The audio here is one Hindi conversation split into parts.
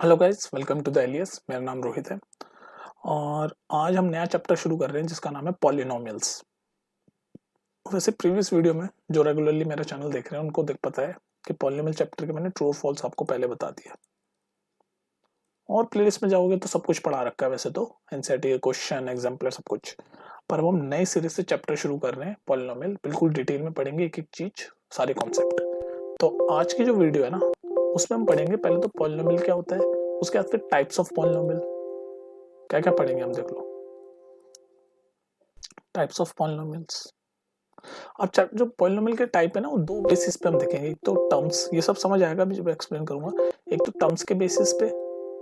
Hello guys, welcome to the एलियस। मेरा नाम रोहित है और आज हम नया चैप्टर शुरू कर रहे हैं जिसका नाम है पॉलिनोमियल्स। वैसे प्रीवियस वीडियो में जो रेगुलरली मेरा चैनल देख रहे हैं उनको देख पता है कि पॉलिनोमियल चैप्टर के मैंने ट्रू और फॉल्स आपको पहले बता दिया और प्लेलिस्ट में जाओगे तो सब कुछ पढ़ा रखा है। वैसे तो एनसीईआरटी क्वेश्चन एग्जाम्पलर सब कुछ, पर अब हम नए सिरे से चैप्टर शुरू कर रहे हैं पॉलिनोमियल। बिल्कुल डिटेल में पढ़ेंगे एक एक चीज, सारे कॉन्सेप्ट। तो आज की जो वीडियो है ना, उसमें हम पढ़ेंगे पहले तो पॉलिनोमियल क्या होता है, उसके बाद फिर टाइप्स ऑफ पॉलिनोमियल क्या क्या पढ़ेंगे हम, देख लो। Types of polynomials. अब जो पॉलिनोमियल के टाइप है ना, वो दो बेसिस पे हम देखेंगे। एक तो टर्म्स, ये सब समझ आएगा अभी जब एक्सप्लेन करूंगा। एक तो टर्म्स के बेसिस पे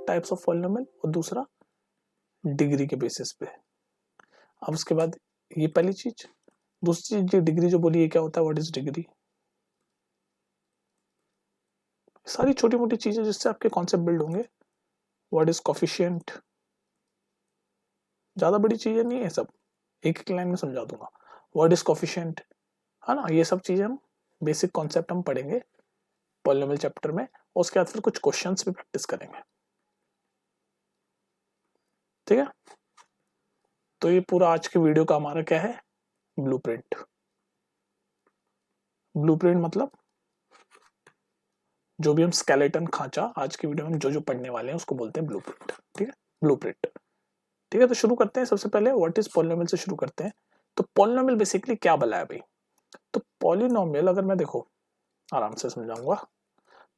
टाइप्स ऑफ पॉलिनोमियल, और दूसरा डिग्री के बेसिस पे। अब उसके बाद ये पहली चीज। दूसरी चीज, ये डिग्री जो बोली, ये क्या होता है, व्हाट इज डिग्री। सारी छोटी मोटी चीजें जिससे आपके कॉन्सेप्ट बिल्ड होंगे। व्हाट इज कोफिशिएंट, ज्यादा बड़ी चीजें नहीं है, सब एक एक लाइन में समझा दूंगा। व्हाट इज कोफिशिएंट, है ना, ये सब चीजें हम बेसिक कॉन्सेप्ट हम पढ़ेंगे पॉलिनोमियल चैप्टर में। और उसके बाद फिर कुछ क्वेश्चंस भी प्रैक्टिस करेंगे, ठीक है। तो ये पूरा आज के वीडियो का हमारा क्या है, ब्लूप्रिंट। ब्लूप्रिंट मतलब जो भी हम स्केलेटन खांचा आज की वीडियो में जो जो पढ़ने वाले हैं उसको बोलते हैं ब्लूप्रिंट, ठीक है, ब्लूप्रिंट। ठीक है, तो शुरू करते हैं। सबसे पहले व्हाट इज पॉलिनोमियल से शुरू करते हैं। तो पॉलिनोमियल बेसिकली क्या भला है भाई। तो पॉलिनोमियल अगर मैं देखो आराम से समझाऊंगा।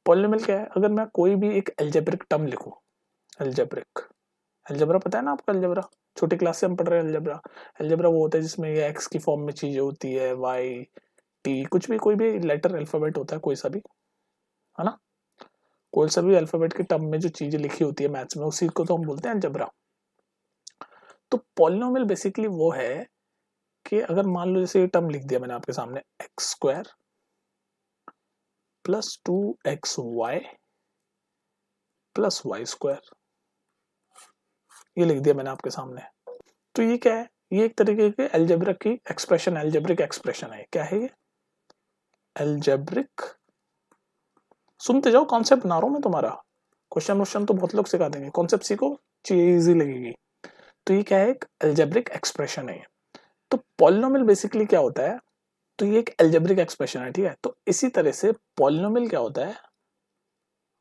पॉलिनोमियल क्या है, अगर मैं कोई भी एक एल्जेब्रिक टर्म लिखूं। एल्जेब्रिक, अलजेब्रा पता है ना आपको, अलजेब्रा छोटी क्लास से हम पढ़ रहे हैं। अलजेब्रा, अलजेब्रा वो होता है जिसमें ये एक्स की फॉर्म में चीजें होती है, वाई टी, कुछ भी कोई भी लेटर अल्फाबेट होता है कोई सा भी, है ना। कोई सा भी अल्फाबेट के टर्म में जो चीजें लिखी होती है मैथ्स में, उसी को तो हम बोलते हैं अलजेब्रा। तो पॉलिनोमियल बेसिकली वो है कि अगर मान लो जैसे ये टर्म लिख दिया मैंने आपके सामने, X square plus 2xy plus Y square, ये लिख दिया मैंने आपके सामने। तो ये क्या है, ये एक तरीके के अलजेब्रिक की एक्सप्रेशन, अलजेब्रिक एक्सप्रेशन है। क्या है ये, अलजेब्रिक। सुनते जाओ, कॉन्सेप्ट बना रहा हूं मैं तुम्हारा। क्वेश्चन क्वेश्चन तो बहुत लोग सिखा देंगे, कॉन्सेप्ट सीखो, चीज इजी लगेगी। तो ये क्या है, एक अलजेब्रिक एक्सप्रेशन है। तो पॉलिनोमियल बेसिकली क्या होता है, तो ये एक अलजेब्रिक एक्सप्रेशन है, ठीक है। तो इसी तरह से पॉलिनोमियल क्या होता है,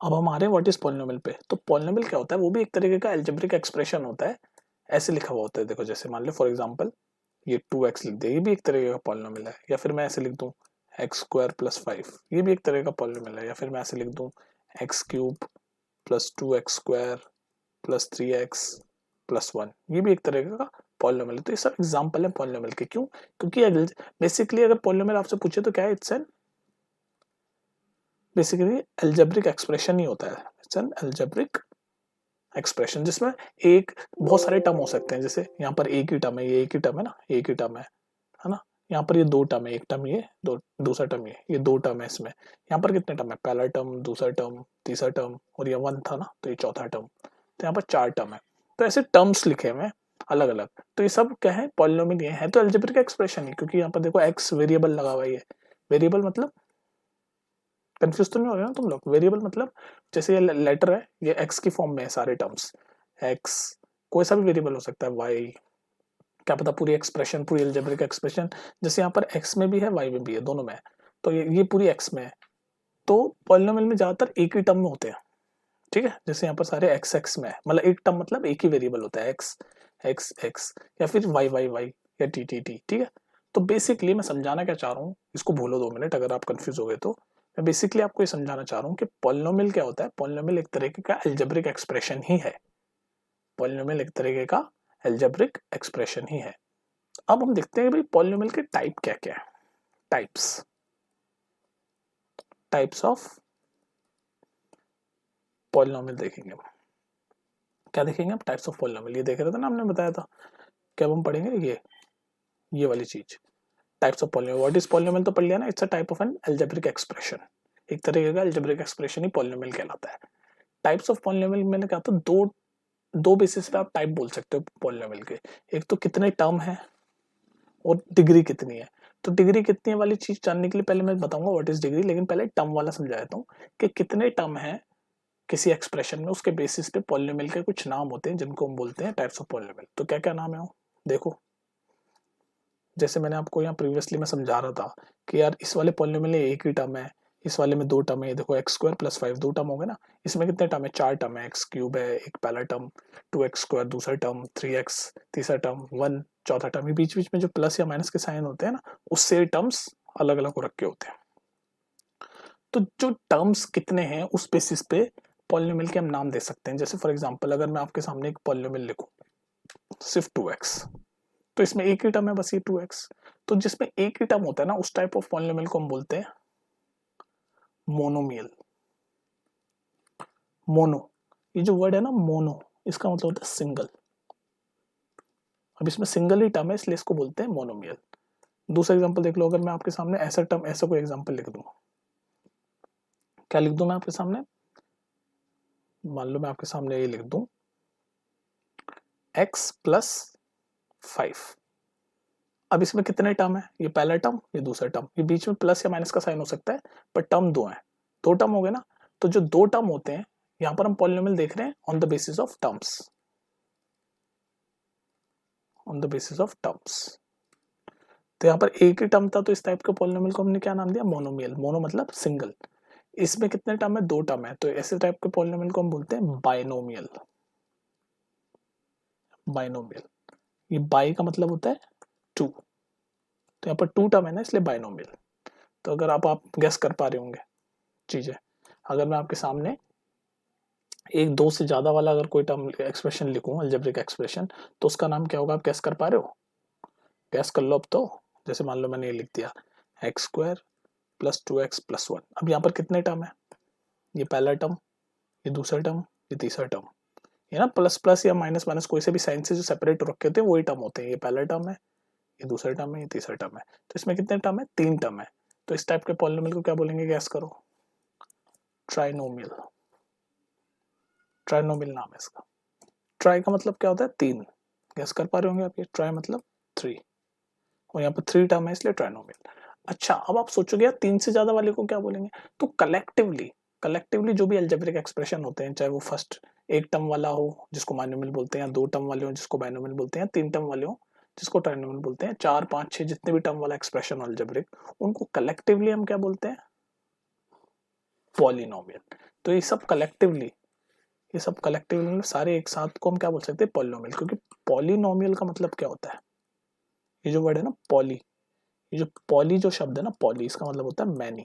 अब हम आ रहे हैं व्हाट इज पॉलिनोमियल पे। तो पॉलिनोमियल क्या होता है, वो भी एक तरीके का अलजेब्रिक एक्सप्रेशन होता है। ऐसे लिखा हुआ होता है, देखो जैसे मान लो फॉर एग्जाम्पल ये 2x लिख दे, ये भी एक तरीके का पॉलिनोमियल है। या फिर मैं ऐसे लिख दूं एक्स स्क्वायर प्लस 5, ये भी एक तरह का पॉलिनोमियल है। या फिर मैं ऐसे लिख दूं x cube plus 2x square plus 3x plus 1, ये भी एक तरह का पॉलिनोमियल है। तो ये सब एग्जाम्पल है पॉलिनोमियल के। क्यों, क्योंकि बेसिकली अगर पॉलिनोमियल आपसे पूछे तो क्या है, it's an basically algebraic expression ही होता है। इट्स एन अलजेब्रिक एक्सप्रेशन जिसमें एक बहुत सारे टर्म हो सकते हैं। जैसे यहाँ पर एक ही टर्म है, ये एक ही टर्म है ना, एक ही टर्म है ना। यहाँ पर ये दो टर्म है, एक टर्म ये, दो दूसरा टर्म ये दो टर्म है इसमें। यहाँ पर कितने टर्म है, पहला टर्म, दूसरा टर्म, तीसरा टर्म, और ये 1 था ना, तो ये चौथा टर्म। तो यहाँ पर 4 टर्म है। तो ऐसे टर्म्स लिखे हुए हैं अलग अलग। तो ये सब क्या है, पॉलिनोमियल ये है। तो अलजेब्रिक एक्सप्रेशन है, क्योंकि यहाँ पर देखो एक्स वेरिएबल लगा हुआ है। वेरिएबल मतलब, कंफ्यूज तो नहीं हो रहे ना तुम लोग। वेरिएबल मतलब जैसे ये लेटर है, ये एक्स की फॉर्म में है सारे टर्म्स। एक्स कोई सा भी वेरिएबल हो सकता है, वाई, क्या पता पूरी एक्सप्रेशन, पूरी अलजेब्रिक एक्सप्रेशन जैसे यहाँ पर एक्स में भी है वाई में भी है, दोनों में है। तो ये पूरी एक्स में है। तो पॉलिनोमियल में ज्यादातर एक ही टर्म में होते हैं, ठीक है। जैसे यहाँ पर सारे एक्स एक्स में है, मतलब एक टर्म मतलब एक ही वेरिएबल होता है, एक्स एक्स एक्स, या फिर वाई वाई वाई, या टी टी टी, ठीक है। तो बेसिकली मैं समझाना क्या चाह रहा हूँ, इसको भूलो 2 मिनट अगर आप कंफ्यूज हो गए तो। मैं बेसिकली आपको ये समझाना चाह रहा हूँ कि पॉलिनोमियल क्या होता है। पॉलिनोमियल एक तरीके का अलजेब्रिक एक्सप्रेशन ही है। पॉलिनोमियल एक तरीके का अलजेब्रिक एक्सप्रेशन ही है। अब हम देखते हैं कि भाई पॉलिनोमियल के टाइप क्या क्या है। टाइप्स, टाइप्स ऑफ पॉलिनोमियल देखेंगे हम। क्या देखेंगे हम, टाइप्स ऑफ पॉलिनोमियल। ये देख रहे थे ना, हमने बताया था कि अब हम पढ़ेंगे ये वाली चीज, types of polynomial. What is polynomial तो पढ़ लिया ना, it's a type of N algebraic expression. एक तरीके का अलजेब्रिक एक्सप्रेशन ही पॉलिनोमियल कहलाता है। टाइप्स ऑफ पॉलिनोमियल मैंने कहा था, दो दो बेसिस पे आप टाइप बोल सकते हो पॉलिनोमियल के। एक तो कितने टर्म है, और डिग्री कितनी है। तो डिग्री कितनी है वाली चीज जानने के लिए पहले मैं बताऊंगा व्हाट इज डिग्री, लेकिन पहले टर्म वाला समझा देता हूँ कि कितने टर्म है किसी एक्सप्रेशन में उसके बेसिस पे पॉलिनोमियल के कुछ नाम होते हैं जिनको हम बोलते हैं टाइप्स ऑफ पॉलिनोमियल। तो क्या क्या नाम है वो देखो, जैसे मैंने आपको यहाँ प्रीवियसली मैं समझा रहा था कि यार इस वाले पॉलिनोमियल में एक ही टर्म है, इस वाले में दो टर्म है, देखो एक्स स्क्वायर प्लस 5 दो टर्म हो गए ना, इसमें कितने टर्म है, चार टर्म है, एक्स क्यूब है एक पहला टर्म, 2x स्क्वायर दूसरा टर्म, 3x तीसरा टर्म, 1 चौथा टर्म। ये बीच बीच में जो प्लस या माइनस के साइन होते हैं ना, उससे टर्म्स अलग अलग हो रखे होते हैं। तो जो टर्म्स कितने हैं उस बेसिस पे पॉलिनोमियल के हम नाम दे सकते हैं। जैसे फॉर एग्जांपल अगर मैं आपके सामने एक पॉलिनोमियल लिखूं सिर्फ 2x, तो इसमें एक ही टर्म है बस ये 2x। तो जिसमें एक ही टर्म होता है ना उस टाइप ऑफ पॉलिनोमियल को हम बोलते हैं मोनोमियल। मोनो, ये जो वर्ड है ना मोनो, इसका मतलब होता है सिंगल। अब इसमें सिंगल ही टर्म है इसलिए इसको बोलते हैं मोनोमियल। दूसरा एग्जांपल देख लो, अगर मैं आपके सामने ऐसा टर्म, ऐसा कोई एग्जांपल लिख दूं, क्या लिख दूं मैं आपके सामने, मान लो मैं आपके सामने ये लिख दूं x प्लस 5। अब इसमें कितने टर्म है, ये पहला टर्म ये दूसरा टर्म, ये बीच में प्लस या माइनस का साइन हो सकता है, पर टर्म दो है, दो टर्म हो गए ना। तो जो दो टर्म होते हैं यहां पर हम पॉलिनोमियल देख रहे हैं on the basis of terms, on the basis of terms. तो यहाँ पर एक ही टर्म था तो इस टाइप के पॉलिनोमियल को हमने क्या नाम दिया, मोनोमियल। मोनो मतलब सिंगल। इसमें कितने टर्म है, दो टर्म है, तो ऐसे टाइप के पॉलिनोमियल को हम बोलते हैं बाइनोमियल। बाइनोमियल, ये बाई का मतलब होता है टू, तो यहाँ पर टू टर्म है ना इसलिए बाइनोमियल। तो अगर आप गेस कर पा रहे होंगे चीजें, अगर मैं आपके सामने एक दो से ज्यादा वाला अगर कोई टर्म एक्सप्रेशन लिखूं अलजेब्रिक एक्सप्रेशन, तो उसका नाम क्या होगा, आप गेस कर पा रहे हो, गेस कर लो अब तो। जैसे मान लो मैंने ये लिख दिया x square plus 2x plus 1। अब यहाँ पर कितने टर्म है, ये पहला टर्म ये दूसरा टर्म ये तीसरा टर्म, ये ना प्लस प्लस या माइनस माइनस कोई से भी साइन से जो सेपरेट रखे होते हैं वही टर्म होते हैं। ये पहला टर्म है ये दूसरा टर्म है ये तीसरा टर्म है, तो इसमें कितने टर्म है, तीन टर्म है। तो इस टाइप के पॉलिनोमियल को क्या बोलेंगे, गैस करो, ट्राइनोमियल। ट्राइनोमियल नाम है इसका। ट्राई का मतलब क्या होता है, तीन, गैस कर पा रहे होंगे आप, ये ट्राई मतलब थ्री, और यहाँ पर थ्री टर्म है इसलिए ट्राइनोमियल। अच्छा अब आप सोचोगे यार तीन से ज्यादा वाले को क्या बोलेंगे, तो कलेक्टिवली, कलेक्टिवली जो भी अलजेब्रिक एक्सप्रेशन होते हैं, चाहे वो फर्स्ट एक टर्म वाला हो जिसको मोनोमियल बोलते हैं, या दो टर्म वाले हो जिसको बाइनोमियल बोलते हैं, तीन टर्म वाले हो जिसको ट्राइनोमियल बोलते हैं, चार पांच छह जितने भी टर्म वाला एक्सप्रेशन अलजेब्रिक, उनको कलेक्टिवली हम क्या बोलते हैं, पॉलिनोमियल। तो ये सब कलेक्टिवली, ये सब कलेक्टिवली सारे एक साथ को हम क्या बोल सकते हैं, पॉलिनोमियल। क्योंकि पॉलिनोमियल का मतलब क्या होता है, ये जो वर्ड है ना पॉली, ये जो पॉली जो शब्द है ना पॉली, इसका मतलब होता है मैनी।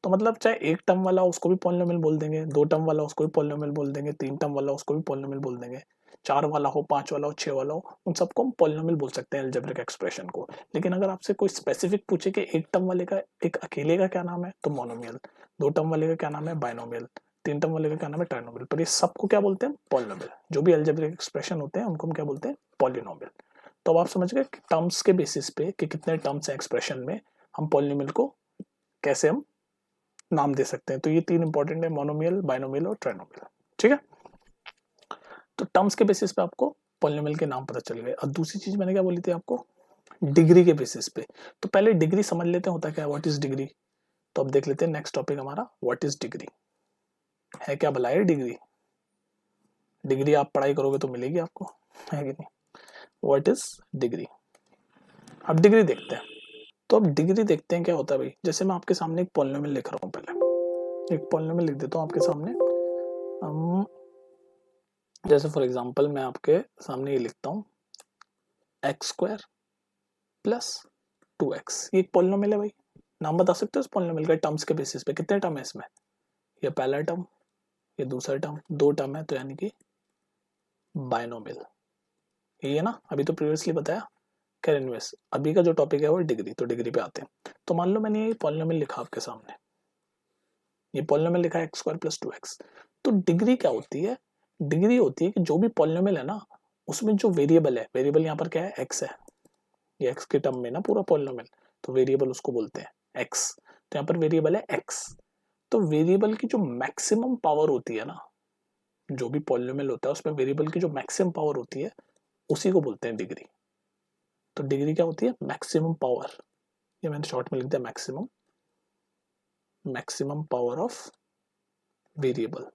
तो मतलब चाहे एक टर्म वाला उसको भी पॉलिनोमियल बोल देंगे, दो टर्म वाला उसको भी पॉलिनोमियल बोल देंगे, तीन टर्म वाला उसको भी पॉलिनोमियल बोल देंगे, चार वाला हो पांच वाला हो छह वाला हो, उन सबको हम पॉलिनोमियल बोल सकते हैं अलजेब्रिक एक्सप्रेशन को। लेकिन अगर आपसे कोई स्पेसिफिक पूछे कि एक टर्म वाले का एक अकेले का क्या नाम है, तो मोनोमियल, दो टर्म वाले का क्या नाम है, बाइनोमियल, तीन टर्म वाले का क्या नाम है, ट्राइनोमियल। पर ये सबको क्या बोलते हैं, पॉलिनोमियल। जो भी अलजेब्रिक एक्सप्रेशन होते हैं उनको हम क्या बोलते हैं, पॉलिनोमियल। तो अब आप समझ गए टर्म्स के बेसिस पे कि कितने टर्म्स हैं एक्सप्रेशन में, हम पॉलिनोमियल को कैसे हम नाम दे सकते हैं। तो ये तीन इंपॉर्टेंट है, मोनोमियल, बाइनोमियल और ट्राइनोमियल। ठीक है, तो टर्म्स के बेसिस पे आपको पॉलिनोमियल के नाम पता चल गए। और दूसरी चीज मैंने क्या बोली थी आपको, डिग्री के बेसिस पे। तो पहले डिग्री समझ लेते हैं होता क्या है, व्हाट इज डिग्री। तो अब देख लेते हैं नेक्स्ट टॉपिक हमारा, व्हाट इज डिग्री, है क्या भला है डिग्री। डिग्री आप पढ़ाई करोगे तो मिलेगी आपको, है कि नहीं। व्हाट इज डिग्री, अब डिग्री देखते हैं। तो अब डिग्री देखते हैं क्या होता है भाई। जैसे मैं आपके सामने एक पॉलिनोमियल लिख रहा हूँ, पहले एक पॉलिनोमियल लिख देता हूँ आपके सामने। जैसे फॉर एग्जांपल मैं आपके सामने ये लिखता हूँ एक्स स्क्वायर प्लस 2x, ये एक पॉलिनोमियल है भाई। नाम बता सकते हो इस पॉलिनोमियल का टर्म्स के बेसिस पे, कितने टर्म है इसमें, ये पहला टर्म ये दूसरा टर्म, दो टर्म है, तो यानी कि बाइनोमियल। ये है ना, अभी तो प्रीवियसली बताया कैरेनवेस। अभी का जो टॉपिक है वो डिग्री, तो डिग्री पे आते हैं। तो मान लो मैंने ये पॉलिनोमियल लिखा आपके सामने, ये पॉलिनोमियल लिखा है एक्स स्क्वायर प्लस 2x। तो डिग्री क्या होती है, डिग्री होती है कि जो भी पॉलिनोमियल है ना उसमें जो वेरिएबल है, वेरिएबल यहाँ पर क्या है, एक्स है, ये एक्स के टर्म में ना पूरा पॉलिनोमियल, तो वेरिएबल उसको बोलते हैं एक्स। तो यहाँ पर वेरिएबल है एक्स। तो वेरिएबल की जो मैक्सिमम पावर होती है ना, जो भी पॉलिनोमियल होता है उसमें वेरिएबल की जो मैक्सिमम पावर होती है उसी को बोलते हैं डिग्री। तो डिग्री क्या होती है, मैक्सिमम पावर, ये मैंने शॉर्ट में लिख दिया maximum, maximum power of variable.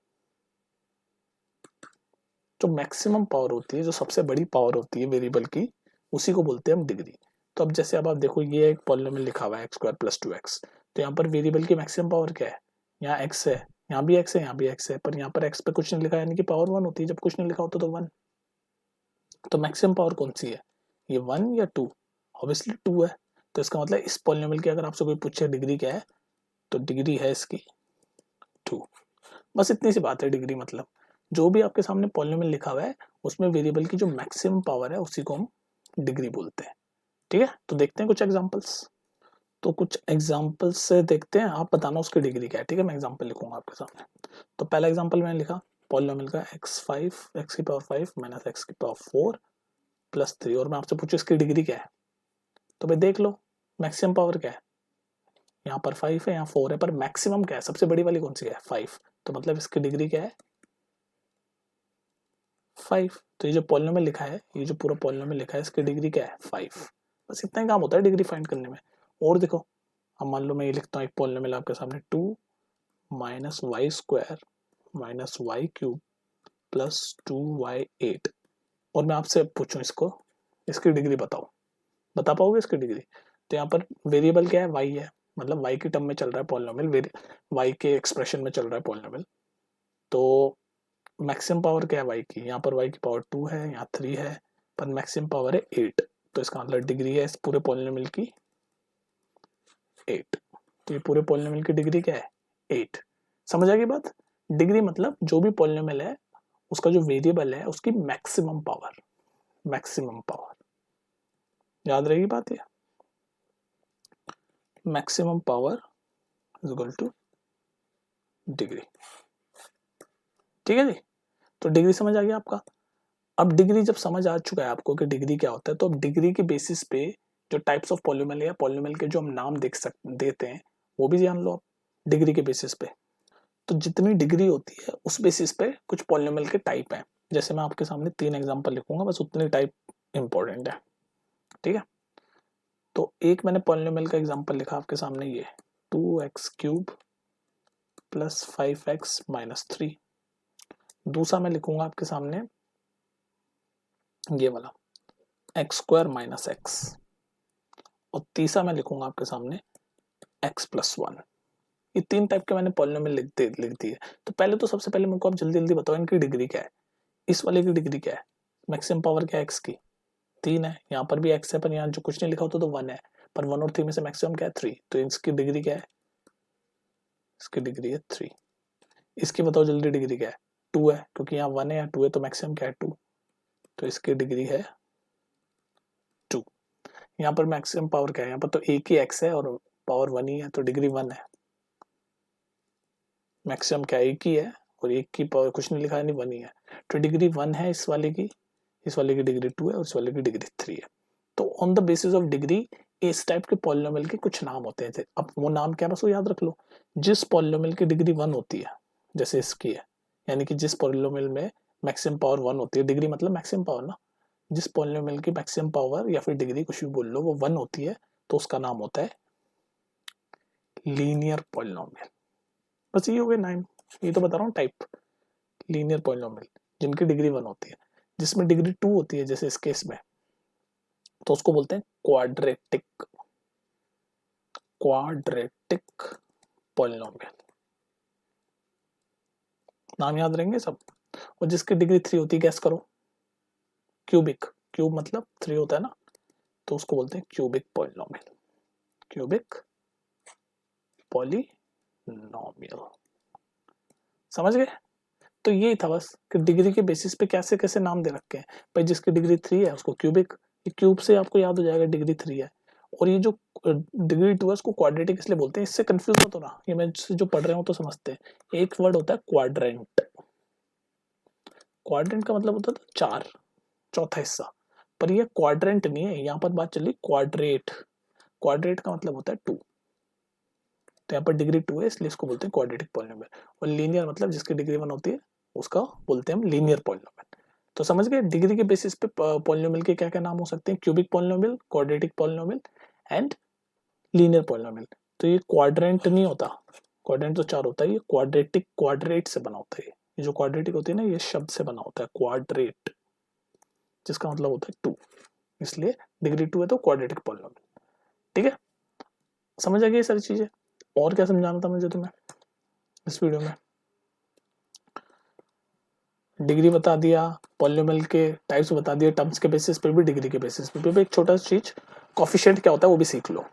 जो मैक्सिमम पावर होती है, जो सबसे बड़ी पावर होती है वेरिएबल की, उसी को बोलते हैं हम डिग्री। तो अब जैसे अब आप देखो, ये एक पॉलिनोमियल लिखा हुआ है एक्स स्क्वायर प्लस 2x, तो यहाँ पर वेरिएबल की मैक्सिमम पावर क्या है? यहाँ x है, यहाँ भी x है, यहाँ भी x है, पर यहाँ पर x पे कुछ नहीं लिखा है, यानी कि पावर 1 होती है। जब कुछ नहीं लिखा होता तो 1। तो मैक्सिमम पावर कौन सी है, ये 1 या 2? ऑब्वियसली 2 है। तो इसका मतलब इस पॉलिनोमियल की अगर आपसे कोई पूछे डिग्री क्या है, तो डिग्री है इसकी 2। बस इतनी सी बात है डिग्री मतलब। जो भी आपके सामने पॉलिनोमियल लिखा हुआ है, उसमें वेरिएबल की जो मैक्सिमम पावर है उसी को हम डिग्री बोलते हैं। ठीक है, तो देखते हैं कुछ एग्जांपल्स। तो कुछ एग्जांपल्स से देखते हैं, आप बताना उसकी डिग्री क्या है। ठीक है, मैं एग्जांपल लिखूंगा आपके सामने। तो पहला एग्जांपल मैंने लिखा, पॉलिनोमियल का x की पावर 5 माइनस x की पावर 4 प्लस 3, और मैं आपसे पूछूं इसकी डिग्री क्या है, तो भाई देख लो मैक्सिमम पावर क्या है। यहाँ पर 5 है, यहाँ 4 है, पर मैक्सिमम क्या है, सबसे बड़ी वाली कौन सी है, 5। तो मतलब इसकी डिग्री क्या है, 5। तो ये जो पॉलिनोमियल लिखा है, ये जो पूरा पॉलिनोमियल लिखा है, इसकी डिग्री क्या है, 5। बस इतना ही काम होता है डिग्री फाइंड करने में। और देखो, अब मान लो मैं ये लिखता हूँ एक पॉलिनोमियल आपके सामने, 2 minus Y square minus Y cube plus 2y8, और मैं आपसे पूछूं इसको, इसकी डिग्री बताओ, बता पाओगे इसकी डिग्री? तो यहाँ पर वेरिएबल क्या है, y है, मतलब y की टर्म में चल रहा है पॉलिनोमियल, y के एक्सप्रेशन में चल रहा है पॉलिनोमियल। तो मैक्सिमम पावर क्या है y की, यहाँ पर y की पावर 2 है, यहाँ 3 है, पर मैक्सिमम पावर है 8। तो इसका मतलब डिग्री है इस पूरे पॉलिनोमियल की 8। तो ये पूरे पॉलिनोमियल की डिग्री क्या है, 8। समझ आ गई बात? डिग्री मतलब जो भी पॉलिनोमियल है, उसका जो वेरिएबल है उसकी मैक्सिमम पावर, मैक्सिमम पावर। याद रहेगी बात ये, maximum power is equal two degree. ठीक है जी, तो डिग्री समझ आ गया आपका। अब डिग्री जब समझ आ चुका है आपको कि डिग्री क्या होता है, तो अब डिग्री के बेसिस पे जो टाइप्स ऑफ पॉलिनोमियल या पॉलिनोमियल के जो हम नाम देते हैं, वो भी जान लो आप डिग्री के बेसिस पे। तो जितनी डिग्री होती है उस बेसिस पे कुछ पॉलिनोमियल के टाइप हैं। जैसे मैं आपके सामने 3 एग्जांपल लिखूंगा, बस उतने टाइप इंपॉर्टेंट है। ठीक है, तो एक मैंने पॉलिनोमियल का एग्जांपल लिखा आपके सामने, ये 2x³ प्लस 5x माइनस 3। दूसरा मैं लिखूंगा आपके सामने ये वाला x² माइनस x, और तीसरा मैं लिखूंगा आपके सामने x+1। ये 3 टाइप के मैंने पॉलिनोमियल लिख दिए। तो पहले तो सबसे पहले मेरे को आप जल्दी जल्दी बताओ इनकी डिग्री क्या है। इस वाले की डिग्री क्या है, मैक्सिमम पावर क्या है x की, 3 है, यहाँ पर भी x है, पर यहाँ जो कुछ नहीं लिखा होता तो 1 है, पर 1 और 3 में से मैक्सिमम क्या है, 3। तो इसकी डिग्री क्या है, इसकी डिग्री है 3। इसकी बताओ जल्दी डिग्री क्या है, 2 है, क्योंकि यहाँ 1 है या 2 है, तो मैक्सिमम क्या है, 2। तो इसकी डिग्री है 2। यहाँ पर मैक्सिमम पावर क्या है, यहाँ पर तो एक ही x है और पावर 1 ही है, तो डिग्री 1 है। मैक्सिमम क्या है, एक ही है, और एक की पावर कुछ नहीं लिखा है, नहीं 1 ही है, तो डिग्री 1 है इस वाले की, इस वाले की डिग्री 2 है, और इस वाले की डिग्री 3 है। तो on the basis of degree इस टाइप के पॉलिनोमियल के कुछ नाम होते हैं। अब वो नाम क्या, बस वो याद रख लो। जिस पॉलिनोमियल की डिग्री 1 होती है, जैसे इसकी है, यानी कि जिस पॉलिनोमियल में मैक्सिमम पावर 1 होती है, डिग्री मतलब मैक्सिमम पावर ना, जिस पॉलिनोमियल की मैक्सिमम पावर या फिर डिग्री कुछ भी बोल लो वो 1 होती है, तो उसका नाम होता है लीनियर पॉलिनोमियल। बस ये हो गए 9, ये तो बता रहा हूँ टाइप। लीनियर पॉलिनोमियल जिनकी डिग्री 1 होती है, जिसमें डिग्री 2 होती है जैसे इस केस में, तो उसको बोलते हैं क्वाड्रेटिक, क्वाड्रेटिक पॉलिनोमियल। नाम याद रहेंगे सब। और जिसकी डिग्री 3 होती है, गैस करो, क्यूबिक, क्यूब मतलब 3 होता है ना, तो उसको बोलते हैं क्यूबिक पॉलिनोमियल, क्यूबिक पॉलिनोमियल। समझ गए? तो यही था बस कि डिग्री के बेसिस पे कैसे कैसे नाम दे रखे हैं। भाई जिसकी डिग्री 3 है उसको क्यूबिक, ये क्यूब से आपको याद हो जाएगा डिग्री 3 है। और ये जो डिग्री 2 है उसको क्वाड्रेटिक इसलिए बोलते हैं, इससे कंफ्यूज मत होना, ये मैं जो पढ़ रहे हूँ तो समझते हैं। एक वर्ड होता है क्वाड्रेंट, क्वाड्रेंट का मतलब होता है चार, चौथा हिस्सा, पर ये क्वाड्रेंट नहीं है, यहाँ पर बात चल रही क्वाड्रेट। क्वाड्रेट का मतलब होता है 2, तो यहाँ पर डिग्री 2 है इसलिए इसको बोलते हैं क्वाड्रेटिक पॉलिनोमियल। और लीनियर मतलब जिसकी डिग्री 1 होती है उसका बोलते हैं हम लीनियर पॉलिनोमियल। तो समझ गए डिग्री के बेसिस पे पॉलिनोमियल के क्या क्या नाम हो सकते हैं, cubic polynomial, quadratic polynomial and linear polynomial. तो ये क्वाड्रेंट नहीं होता, क्वाड्रेंट तो 4 होता है, ये क्वाड्रेटिक क्वाड्रेट से बना होता है। ये जो क्वाड्रेटिक होती है ना, ये शब्द से बना होता है क्वाड्रेट, जिसका मतलब होता है 2, इसलिए डिग्री 2 है तो क्वाड्रेटिक पॉलिनोमियल। ठीक है, समझ आ गई ये सारी चीजें। और क्या समझाना था मुझे तुम्हें इस वीडियो में? डिग्री बता दिया, पॉलिनोमियल के टाइप्स बता दिए, टर्म्स के बेसिस पे भी, डिग्री के बेसिस पे भी। एक छोटा सा चीज कोफिशिएंट क्या होता है वो भी सीख लो।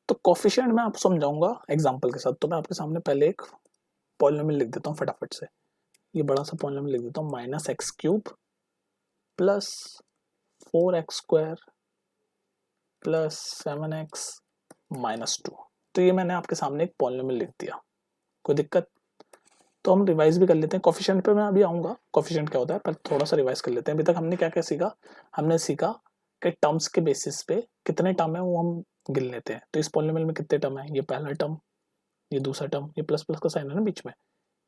तो कोफिशिएंट मैं आपको समझाऊंगा एग्जांपल के साथ। तो मैं आपके सामने पहले एक पॉलिनोमियल लिख देता हूँ फटाफट से। ये बड़ा सा पॉलिनोमियल लिख देता हूँ, -x³ plus 4x² plus 7x -2। तो ये मैंने आपके सामने एक पॉलिनोमियल लिख दिया, कोई दिक्कत? तो हम रिवाइज भी कर लेते हैं। कोफिशिएंट पे मैं अभी आऊंगा, कोफिशिएंट क्या होता है, पर थोड़ा सा रिवाइज कर लेते हैं। अभी तक हमने क्या क्या सीखा? हमने सीखा कि टर्म्स के बेसिस पे कितने टर्म है वो हम गिन लेते हैं। तो इस पॉलिनोमियल में कितने टर्म है? ये पहला टर्म, ये दूसरा टर्म, ये प्लस प्लस का साइन है ना बीच में,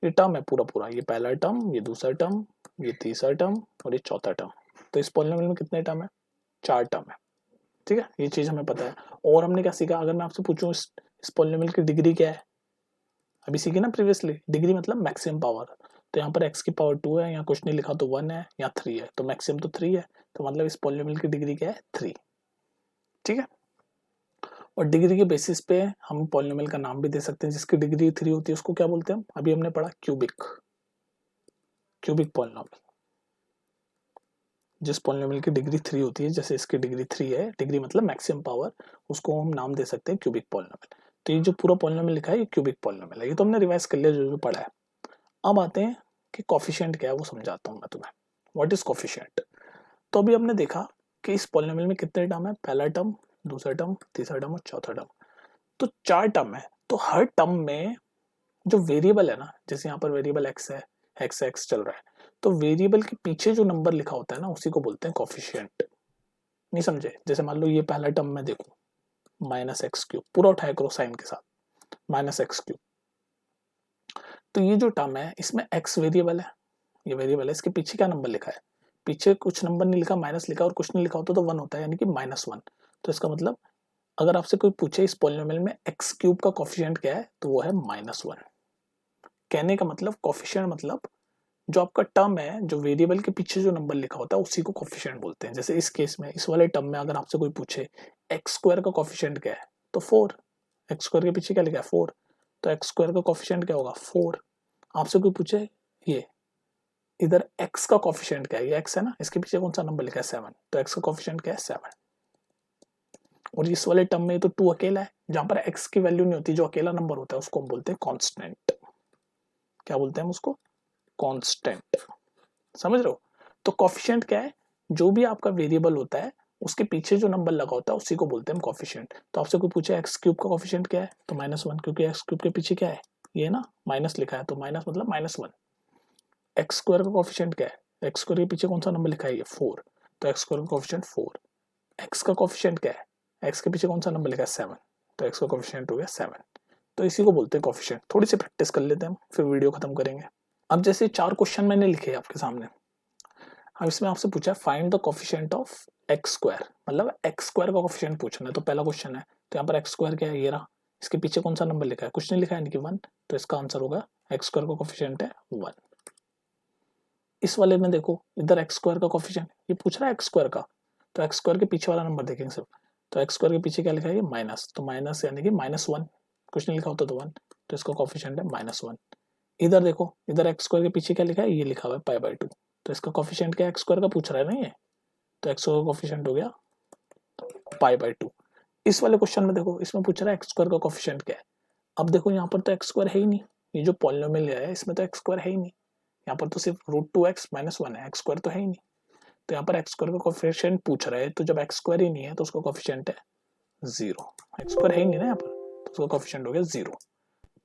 ये टर्म है पूरा पूरा, ये पहला टर्म, ये दूसरा टर्म, ये तीसरा टर्म और ये चौथा टर्म। तो इस पॉलिनोमियल में कितने टर्म है? 4 टर्म है। ठीक है, ये चीज हमें पता है। और हमने क्या सीखा? अगर मैं आपसे पूछूं इस पॉलिनोमियल की डिग्री क्या है, अभी सीखी ना प्रीवियसली, डिग्री मतलब मैक्सिमम पावर। तो यहाँ पर x की पावर 2 है, यहाँ कुछ नहीं लिखा तो 1 है, यहाँ 3 है, तो मैक्सिमम तो 3 है। तो मतलब इस पॉलिनोमियल की डिग्री क्या है? 3। ठीक है, और डिग्री के बेसिस पे हम पॉलिनोमियल का नाम भी दे सकते हैं। जिसकी डिग्री 3 होती है उसको क्या बोलते हैं? अभी हमने पढ़ा क्यूबिक, क्यूबिक पॉलिनोमियल। जिस पॉलिनोमियल की डिग्री 3 होती है, जैसे इसकी डिग्री 3 है, डिग्री मतलब मैक्सिमम पावर, उसको हम नाम दे सकते हैं क्यूबिक पॉलिनोमियल। तो ये जो पूरा पॉलिनोमियल लिखा है ये क्यूबिक पॉलिनोमियल है। ये तो हमने रिवाइज कर लिया जो जो पढ़ा है। अब आते हैं कि कोफिशिएंट क्या है, वो समझाता हूँ मैं तुम्हें। What is coefficient? तो अभी हमने देखा कि इस पॉलिनोमियल में कितने टर्म है? पहला टर्म, दूसरा टर्म, तीसरा टर्म और चौथा टर्म। तो 4 टर्म है। तो हर टर्म में जो वेरिएबल है ना, जैसे यहाँ पर वेरिएबल x है, x चल रहा है, तो वेरिएबल के पीछे जो नंबर लिखा होता है ना, उसी को बोलते हैं कोफिशिएंट। नहीं समझे? जैसे मान लो ये पहला टर्म में देखो, -x³, पूरा उठाया करो साइन के साथ, -x³। तो ये जो टर्म है इसमें x वेरिएबल है, ये वेरिएबल है, इसके पीछे क्या नंबर लिखा है? पीछे कुछ नंबर नहीं लिखा, माइनस लिखा, और कुछ नहीं लिखा होता तो 1 होता है, यानी कि -1। तो इसका मतलब अगर आपसे कोई पूछे इस पॉलिनोमियल में x³ का कोफिशिएंट क्या है, तो वो है -1। कहने का मतलब कोफिशिएंट मतलब जो आपका टर्म है, जो वेरिएबल के पीछे जो नंबर लिखा होता है उसी को कोफिशिएंट बोलते हैं। जैसे इस केस में, इस वाले टर्म में अगर आपसे कोई पूछे x² का कोफिशिएंट क्या है, तो 4। x² के पीछे क्या लिखा है? 4। तो x² का कोफिशिएंट क्या होगा? 4। आपसे कोई पूछे ये इधर x का कोफिशिएंट क्या है, ये x है ना, इसके पीछे कौन सा नंबर लिखा है? 7। तो x का कोफिशिएंट क्या है? 7। और इस वाले टर्म में तो 2 अकेला है, जहां पर x की वैल्यू नहीं होती, जो अकेला नंबर होता है उसको हम बोलते हैं कांस्टेंट। क्या बोलते हैं हम उसको? कांस्टेंट। समझ रहे हो? तो कोफिशिएंट क्या है? जो भी आपका वेरिएबल होता है उसके पीछे जो नंबर लगा होता है उसी को बोलते हैं हम कोफिशिएंट। तो आपसे कोई पूछे x³ का कोफिशिएंट क्या है, तो -1, क्योंकि x³ के पीछे क्या है? ये ना, माइनस लिखा है, तो माइनस मतलब -1। x² का कोफिशिएंट क्या है? x² के पीछे कौन सा नंबर लिखा है? ये 4। तो x² का कोफिशिएंट 4। x का कोफिशिएंट क्या है? x के पीछे कौन सा नंबर लिखा है? 7। तो x का कोफिशिएंट हो गया 7। तो इसी को बोलते हैं कोफिशिएंट। थोड़ी सी प्रैक्टिस कर लेते हैं हम, फिर वीडियो खत्म करेंगे। अब जैसे 4 क्वेश्चन मैंने लिखे हैं आपके सामने। अब इसमें आपसे पूछा है find the coefficient of x², मतलब x² का कोफिशिएंट पूछना है। तो पहला क्वेश्चन है, तो यहाँ पर x² क्या है? ये रहा। इसके पीछे कौन सा नंबर लिखा है? कुछ नहीं लिखा है, यानी कि 1। तो इसका आंसर होगा x² का कोफिशिएंट है 1। इस वाले में देखो, इधर x² का कोफिशिएंट ये पूछ रहा है x² का, तो x² के पीछे वाला नंबर देखेंगे सिर्फ। तो x² के पीछे क्या लिखा है? ये माइनस, तो माइनस यानी कि -1। कुछ नहीं लिखा होता तो 1। तो इसका कोफिशिएंट है -1। इधर देखो, इधर x² के पीछे क्या लिखा है? ये लिखा हुआ है π/2। तो इसका कोफिशिएंट क्या है? x² का पूछ रहा है ना ये, तो x² का कोफिशिएंट हो गया π/2। इस वाले क्वेश्चन में देखो, इसमें पूछ रहा है x² का कोफिशिएंट क्या है। अब देखो यहाँ पर तो x² है ही नहीं, ये जो पॉलिनोमियल है इसमें तो x² है ही नहीं, यहाँ पर तो सिर्फ √2x - 1 है, x² तो है ही नहीं। तो यहाँ पर x² का कोफिशिएंट पूछ रहा है, तो जब x² ही नहीं है तो उसका कोफिशिएंट है 0। x² है ही नहीं ना यहाँ पर, तो उसका कोफिशिएंट हो गया 0।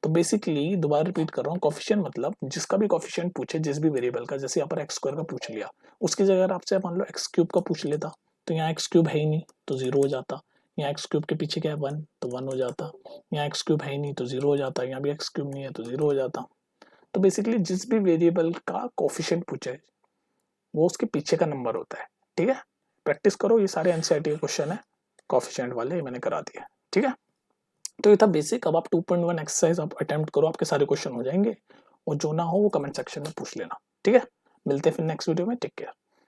तो बेसिकली दोबारा रिपीट कर रहा हूँ, कोफिशिएंट मतलब जिसका भी कोफिशिएंट पूछे, जिस भी वेरिएबल का, जैसे यहाँ पर x² का पूछ लिया, उसकी जगह अगर आपसे मान लो x³ का पूछ लेता, तो यहाँ x³ है ही नहीं तो 0 हो जाता। यहाँ x³ के पीछे क्या है? 1, तो 1 हो जाता। यहाँ x³ है ही नहीं तो 0 हो जाता। यहाँ भी x³ नहीं है तो 0 हो जाता। तो बेसिकली जिस भी वेरिएबल का कोफिशिएंट पूछे वो उसके पीछे का नंबर होता है। ठीक है, प्रैक्टिस करो, ये सारे एनसीईआरटी के क्वेश्चन है कोफिशिएंट वाले, ये मैंने करा दिए। ठीक है, तो ये था बेसिक। अब आप 2.1 एक्सरसाइज आप अटेम्प्ट करो, आपके सारे क्वेश्चन हो जाएंगे, और जो ना हो वो कमेंट सेक्शन में पूछ लेना, ठीक है। मिलते हैं फिर नेक्स्ट वीडियो में, टेक केयर।